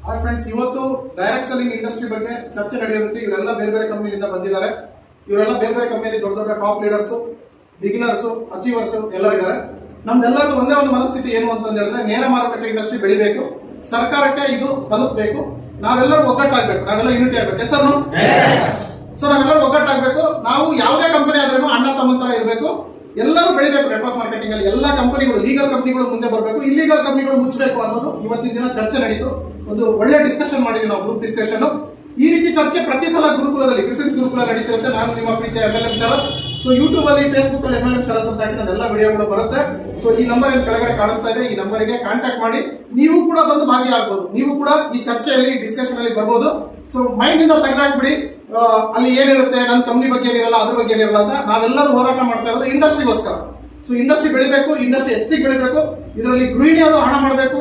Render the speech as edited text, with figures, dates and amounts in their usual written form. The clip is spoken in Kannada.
ಹಾಯ್ ಫ್ರೆಂಡ್ಸ್, ಇವತ್ತು ಡೈರೆಕ್ಟ್ ಸೆಲ್ಲಿಂಗ್ ಇಂಡಸ್ಟ್ರಿ ಬಗ್ಗೆ ಚರ್ಚೆ ನಡೆಯುತ್ತೆ. ಇವರೆಲ್ಲ ಬೇರೆ ಬೇರೆ ಕಂಪನಿಯಿಂದ ಬಂದಿದ್ದಾರೆ. ಇವರೆಲ್ಲ ಬೇರೆ ಬೇರೆ ಕಂಪನಿಯಲ್ಲಿ ದೊಡ್ಡ ದೊಡ್ಡ ಟಾಪ್ ಲೀಡರ್ಸ್, ಬಿಗಿನರ್ಸ್, ಅಚೀವರ್ಸ್ ಎಲ್ಲ ಇದ್ದಾರೆ. ನಮ್ದೆಲ್ಲರೂ ಒಂದೇ ಒಂದು ಮನಸ್ಥಿತಿ ಏನು ಅಂತ ಹೇಳಿದ್ರೆ, ನೇರ ಮಾರುಕಟ್ಟೆ ಇಂಡಸ್ಟ್ರಿ ಬೆಳಿಬೇಕು, ಸರ್ಕಾರಕ್ಕೆ ಇದು ತಲುಪಬೇಕು, ನಾವೆಲ್ಲರೂ ಒಗ್ಗಟ್ಟಾಗಬೇಕು, ನಾವೆಲ್ಲ ಯೂನಿಟಿ ಆಗಬೇಕು. ಹೆಸರು ಸೊ ನಾವೆಲ್ಲರೂ ಒಗ್ಗಟ್ಟಾಗಬೇಕು. ನಾವು ಯಾವುದೇ ಕಂಪನಿ ಆದ್ರೂ ಅಣ್ಣ ತಮ್ಮನ ತರ ಇರಬೇಕು. ಎಲ್ಲರೂ ಬೆಳಿಬೇಕು. ನೆಟ್ವರ್ಕ್ ಮಾರ್ಕೆಟಿಂಗ್ ಅಲ್ಲಿ ಎಲ್ಲ ಕಂಪನಿಗಳು, ಲೀಗಲ್ ಕಂಪನಿಗಳು ಮುಂದೆ ಬರಬೇಕು, ಇಲ್ಲೀಗಲ್ ಕಂಪನಿಗಳು ಮುಚ್ಚಬೇಕು ಅನ್ನೋದು ಇವತ್ತಿನ ದಿನ ಚರ್ಚೆ ನಡೀತು. ಒಂದು ಒಳ್ಳೆ ಡಿಸ್ಕಷನ್ ಮಾಡಿದ್ವಿ ನಾವು, ಗ್ರೂಪ್ ಡಿಸ್ಕಷನ್. ಈ ರೀತಿ ಚರ್ಚೆ ಪ್ರತಿ ಸಲ ಗುರುಕುಲದಲ್ಲಿ, ಕ್ರಿಫಿನ್ಸ್ ಗುರುಕುಲ ನಡೀತಿರುತ್ತೆ. ನಾನು ನಿಮ್ಮ ಪ್ರೀತಿಯ MLM ಶರತ್. ಸೊ ಯೂಟ್ಯೂಬ್ ಅಲ್ಲಿ, ಫೇಸ್ಬುಕ್ ಅಲ್ಲಿ MLM ಶರತ್ ಅಂತ ಹಾಕಿ ನನ್ನ ವಿಡಿಯೋಗಳು ಬರುತ್ತೆ. ಸೊ ಈ ನಂಬರ್ ಏನು ಕೆಳಗಡೆ ಕಾಣಿಸ್ತಾ ಇದೆ, ಈ ನಂಬರ್ಗೆ ಕಾಂಟ್ಯಾಕ್ಟ್ ಮಾಡಿ ನೀವು ಕೂಡ ಬಂದು ಭಾಗಿಯಾಗಬಹುದು. ನೀವು ಕೂಡ ಈ ಚರ್ಚೆಯಲ್ಲಿ, ಡಿಸ್ಕಷನ್ ಅಲ್ಲಿ ಬರ್ಬೋದು. ಸೊ ಮೈಂಡ್ ಇಂದ ತೆಗೆದಾಕ್ಬಿಡಿ. ಅಲ್ಲಿ ಏನಿರುತ್ತೆ, ನನ್ನ ಕಂಪ್ನಿ ಬಗ್ಗೆ ಏನಿರಲ್ಲ, ಅದ್ರ ಬಗ್ಗೆ ಏನಿರಲ್ಲ ಅಂತ ನಾವೆಲ್ಲರೂ ಹೋರಾಟ ಮಾಡ್ತಾ ಇರೋದು ಇಂಡಸ್ಟ್ರಿಗೋಸ್ಕರ. ಸೊ ಇಂಡಸ್ಟ್ರಿ ಬೆಳಿಬೇಕು, ಇಂಡಸ್ಟ್ರಿ ಎತ್ತಿಗೆ ಬೆಳಿಬೇಕು. ಇದರಲ್ಲಿ ಗೃಹಿಣಿಯರು ಹಣ ಮಾಡಬೇಕು,